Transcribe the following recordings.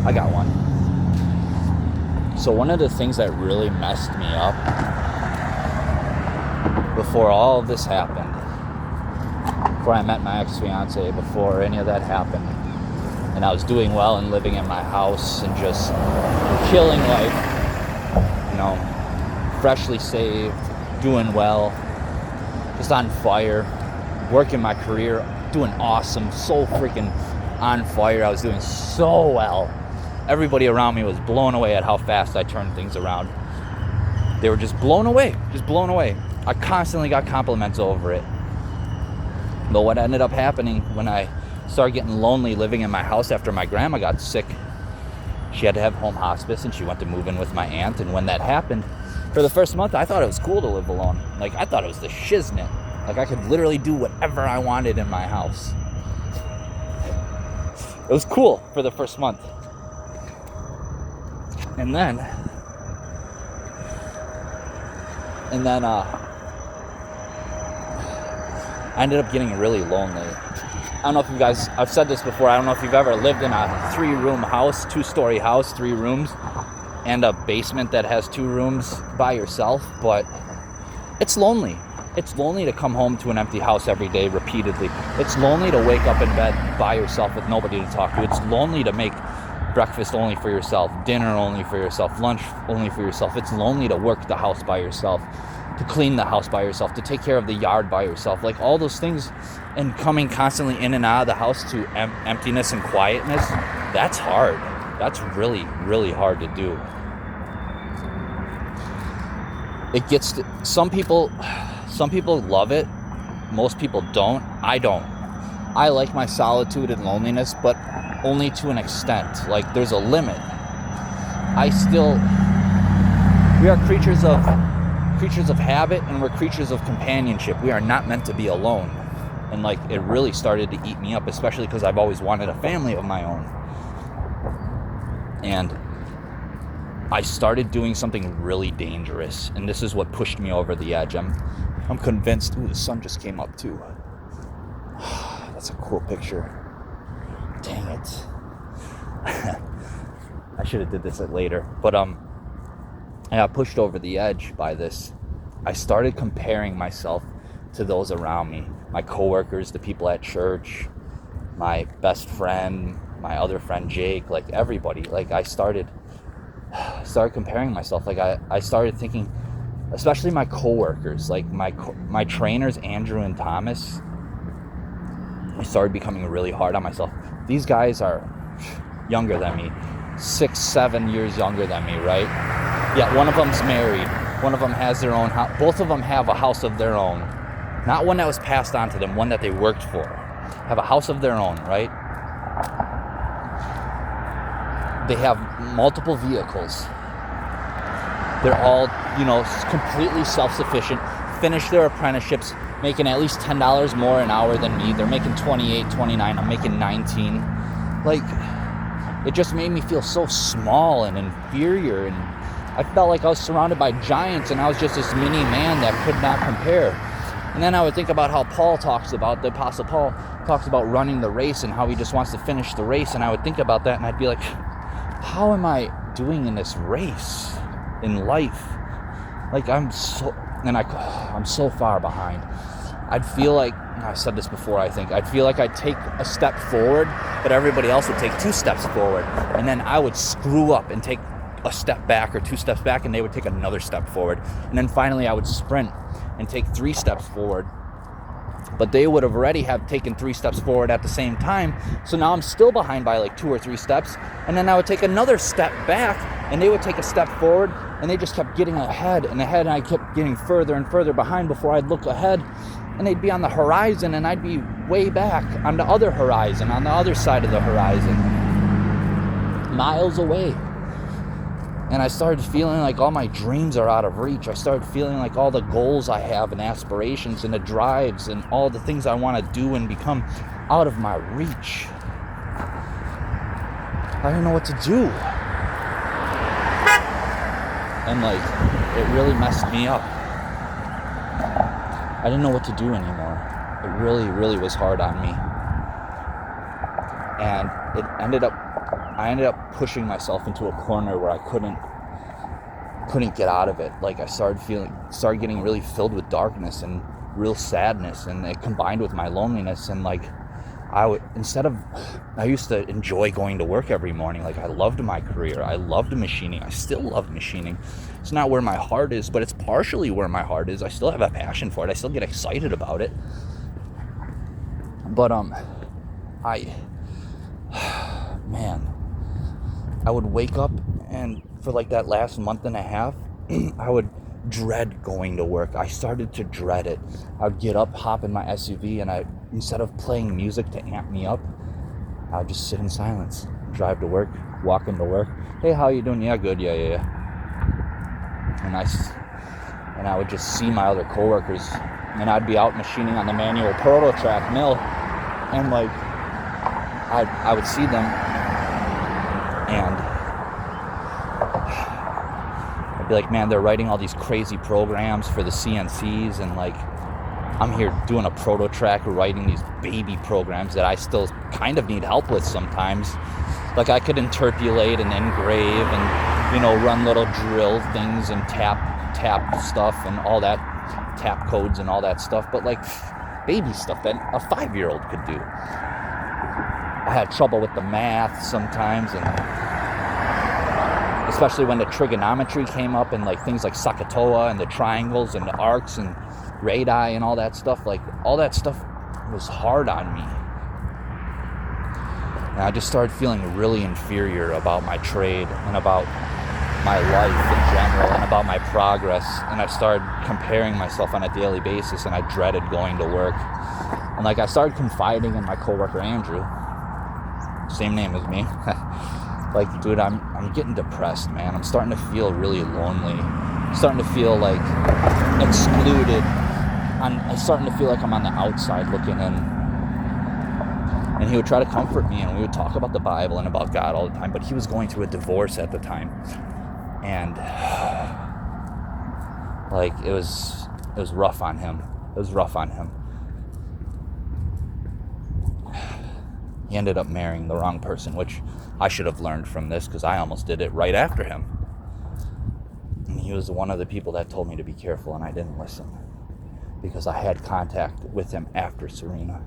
I got one. So one of the things that really messed me up before all of this happened, before I met my ex-fiance, before any of that happened, and I was doing well and living in my house and just killing life, freshly saved, doing well, just on fire, working my career, doing awesome, so freaking on fire. I was doing so well. Everybody around me was blown away at how fast I turned things around. They were just blown away. I constantly got compliments over it. But what ended up happening when I started getting lonely living in my house after my grandma got sick, she had to have home hospice and she went to move in with my aunt. And when that happened, for the first month, I thought it was cool to live alone. Like, I thought it was the shiznit. Like, I could literally do whatever I wanted in my house. It was cool for the first month. And then I ended up getting really lonely. I don't know if you guys, I've said this before, I don't know if you've ever lived in a 3-room house, 2-story house, 3 rooms, and a basement that has 2 rooms by yourself, but it's lonely. It's lonely to come home to an empty house every day repeatedly. It's lonely to wake up in bed by yourself with nobody to talk to. It's lonely to make breakfast only for yourself, dinner only for yourself, lunch only for yourself. It's lonely to work the house by yourself, to clean the house by yourself, to take care of the yard by yourself. Like, all those things, and coming constantly in and out of the house to emptiness and quietness, that's hard. That's really, really hard to do. It gets to, some people love it. Most people don't. I don't. I like my solitude and loneliness, but only to an extent. Like, there's a limit. We are creatures of habit, and we're creatures of companionship. We are not meant to be alone. And like, it really started to eat me up, especially because I've always wanted a family of my own. And I started doing something really dangerous, and this is what pushed me over the edge. I'm convinced. Ooh, the sun just came up too. That's a cool picture. Dang it. I should have did this later. But I got pushed over the edge by this. I started comparing myself to those around me. My coworkers, the people at church, my best friend, my other friend Jake, like everybody. Like, I started comparing myself. Like, I started thinking, especially my coworkers, like my trainers, Andrew and Thomas, I started becoming really hard on myself. These guys are younger than me, 6-7 years younger than me, right? Yeah, one of them's married. One of them has their own house. Both of them have a house of their own. Not one that was passed on to them, one that they worked for. Have a house of their own, right? They have multiple vehicles. They're all, completely self-sufficient, finish their apprenticeships, making at least $10 more an hour than me. They're making 28, 29, I'm making 19. Like, it just made me feel so small and inferior, and I felt like I was surrounded by giants, and I was just this mini man that could not compare. And then I would think about how the Apostle Paul talks about running the race and how he just wants to finish the race, and I would think about that, and I'd be like, how am I doing in this race in life? Like, I'm so far behind. I'd feel like, I said this before, I'd feel like I'd take a step forward, but everybody else would take 2 steps forward, and then I would screw up and take a step back or 2 steps back, and they would take another step forward, and then finally I would sprint and take 3 steps forward, but they would have already have taken 3 steps forward at the same time, so now I'm still behind by like 2 or 3 steps, and then I would take another step back, and they would take a step forward, and they just kept getting ahead, and I kept getting further and further behind before I'd look ahead, and they'd be on the horizon, and I'd be way back on the other horizon, on the other side of the horizon, miles away. And I started feeling like all my dreams are out of reach. I started feeling like all the goals I have and aspirations and the drives and all the things I want to do and become out of my reach. I didn't know what to do. And like, it really messed me up. I didn't know what to do anymore. It really, really was hard on me. And it ended up I ended up pushing myself into a corner where I couldn't get out of it. Like I started getting really filled with darkness and real sadness, and it combined with my loneliness. And like I used to enjoy going to work every morning. Like I loved my career. I loved machining. I still love machining. It's not where my heart is, but it's partially where my heart is. I still have a passion for it. I still get excited about it. But I would wake up, and for like that last month and a half, I would dread going to work. I started to dread it. I would get up, hop in my SUV, and instead of playing music to amp me up, I would just sit in silence, drive to work, walk into work. Hey, how you doing? Yeah, good. Yeah. And I would just see my other coworkers, and I'd be out machining on the manual prototrack mill, and like I would see them, and I'd be like, man, they're writing all these crazy programs for the CNCs, and like I'm here doing a prototrack, writing these baby programs that I still kind of need help with sometimes. Like I could interpolate and engrave and, you know, run little drill things and tap stuff and all that, tap codes and all that stuff, but like baby stuff that a 5-year-old could do. I had trouble with the math sometimes, and especially when the trigonometry came up, and like things like SOHCAHTOA and the triangles and the arcs and radii and all that stuff. Like all that stuff was hard on me, and I just started feeling really inferior about my trade and about my life in general and about my progress. And I started comparing myself on a daily basis, and I dreaded going to work. And like I started confiding in my coworker Andrew, same name as me. Like, dude, I'm getting depressed, man. I'm starting to feel really lonely. I'm starting to feel like excluded. I'm starting to feel like I'm on the outside looking in. And he would try to comfort me, and we would talk about the Bible and about God all the time. But he was going through a divorce at the time, and like it was rough on him. It was rough on him. He ended up marrying the wrong person, which I should have learned from this, because I almost did it right after him. And he was one of the people that told me to be careful, and I didn't listen, because I had contact with him after Serena.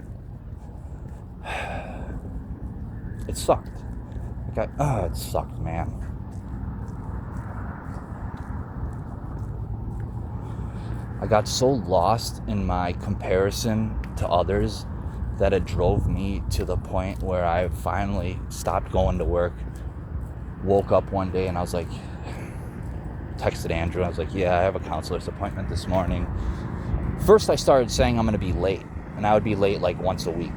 It sucked. It sucked, man. I got so lost in my comparison to others that it drove me to the point where I finally stopped going to work. Woke up one day and I was like, texted Andrew, I was like, yeah, I have a counselor's appointment this morning. First I started saying I'm going to be late, and I would be late like once a week.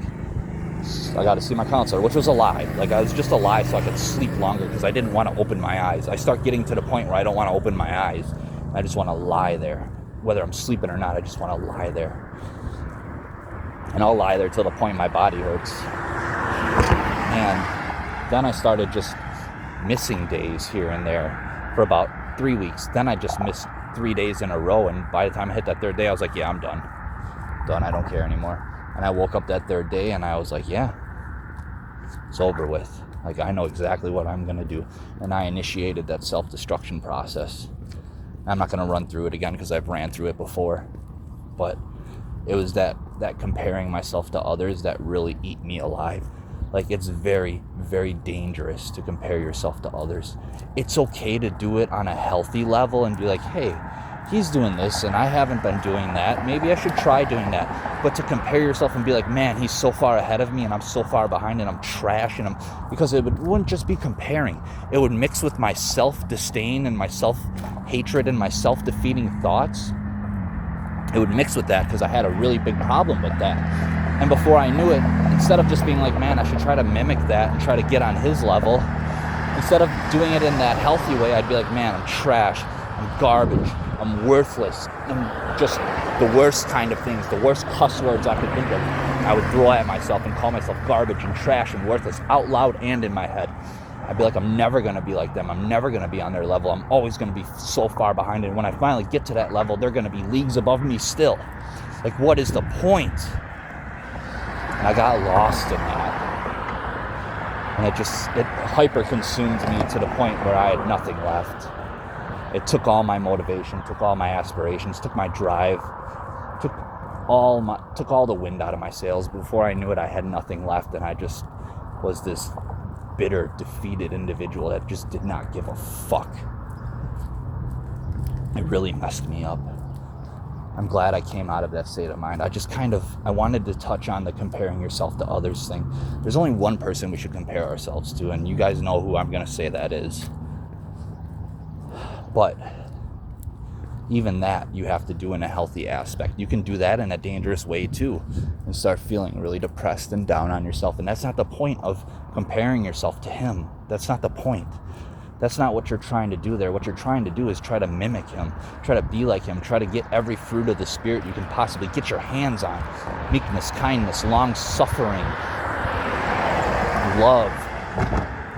I got to see my counselor, which was a lie. Like I was just a lie so I could sleep longer, because I didn't want to open my eyes. I start getting to the point where I don't want to open my eyes. I just want to lie there. Whether I'm sleeping or not, I just want to lie there. And I'll lie there till the point my body hurts. And then I started just missing days here and there for about 3 weeks. Then I just missed 3 days in a row, and by the time I hit that third day, I was like, yeah, I'm done. I don't care anymore. And I woke up that third day and I was like, yeah, it's over with. Like I know exactly what I'm gonna do. And I initiated that self-destruction process. I'm not gonna run through it again because I've ran through it before. But it was that comparing myself to others that really eat me alive. Like it's very, very dangerous to compare yourself to others. It's okay to do it on a healthy level and be like, hey, he's doing this and I haven't been doing that. Maybe I should try doing that. But to compare yourself and be like, man, he's so far ahead of me and I'm so far behind and I'm trash, and because it wouldn't just be comparing. It would mix with my self-disdain and my self-hatred and my self-defeating thoughts. It would mix with that, because I had a really big problem with that. And before I knew it, instead of just being like, man, I should try to mimic that and try to get on his level, instead of doing it in that healthy way, I'd be like, man, I'm trash, I'm garbage, I'm worthless, I'm just the worst kind of things, the worst cuss words I could think of. I would throw at myself and call myself garbage and trash and worthless out loud and in my head. I'd be like, I'm never going to be like them. I'm never going to be on their level. I'm always going to be so far behind. And when I finally get to that level, they're going to be leagues above me still. Like, what is the point? And I got lost in that. And it hyper consumed me to the point where I had nothing left. It took all my motivation, took all my aspirations, took my drive, took all the wind out of my sails. Before I knew it, I had nothing left, and I just was this bitter, defeated individual that just did not give a fuck. It really messed me up. I'm glad I came out of that state of mind. I wanted to touch on the comparing yourself to others thing. There's only one person we should compare ourselves to, and you guys know who I'm going to say that is. But even that you have to do in a healthy aspect. You can do that in a dangerous way too, and start feeling really depressed and down on yourself. And that's not the point of comparing yourself to him. That's not the point. That's not what you're trying to do there. What you're trying to do is try to mimic him, try to be like him, try to get every fruit of the Spirit you can possibly get your hands on. Meekness, kindness, long-suffering, love,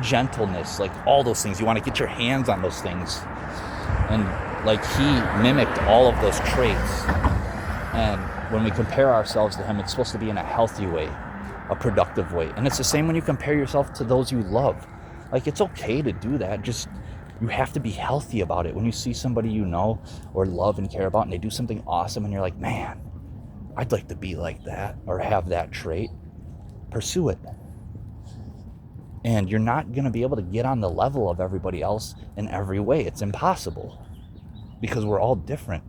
gentleness, like all those things. You want to get your hands on those things. And like he mimicked all of those traits. And when we compare ourselves to him, it's supposed to be in a healthy way, a productive way. And it's the same when you compare yourself to those you love. Like, it's okay to do that. Just, you have to be healthy about it. When you see somebody you know or love and care about and they do something awesome and you're like, man, I'd like to be like that or have that trait, pursue it. And you're not going to be able to get on the level of everybody else in every way. It's impossible because we're all different.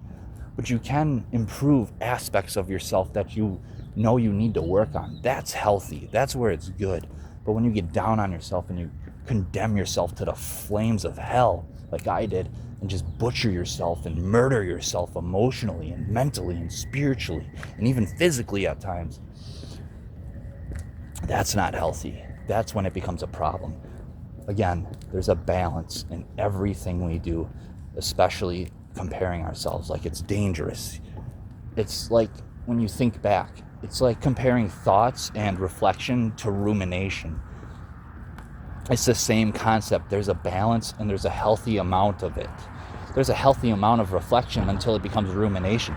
But you can improve aspects of yourself that you know you need to work on. That's healthy. That's where it's good. But when you get down on yourself and you condemn yourself to the flames of hell like I did, and just butcher yourself and murder yourself emotionally and mentally and spiritually and even physically at times, that's not healthy. That's when it becomes a problem. Again, there's a balance in everything we do, especially comparing ourselves. Like, it's dangerous. It's like, when you think back, it's like comparing thoughts and reflection to rumination. It's the same concept. There's a balance and there's a healthy amount of it. There's a healthy amount of reflection until it becomes rumination.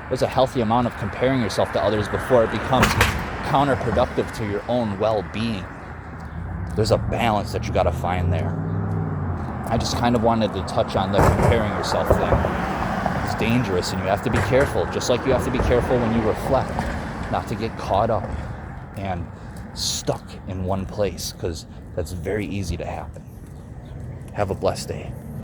There's a healthy amount of comparing yourself to others before it becomes counterproductive to your own well-being. There's a balance that you got to find there. I just kind of wanted to touch on the comparing yourself thing. It's dangerous and you have to be careful, just like you have to be careful when you reflect, not to get caught up and stuck in one place, because that's very easy to happen. Have a blessed day.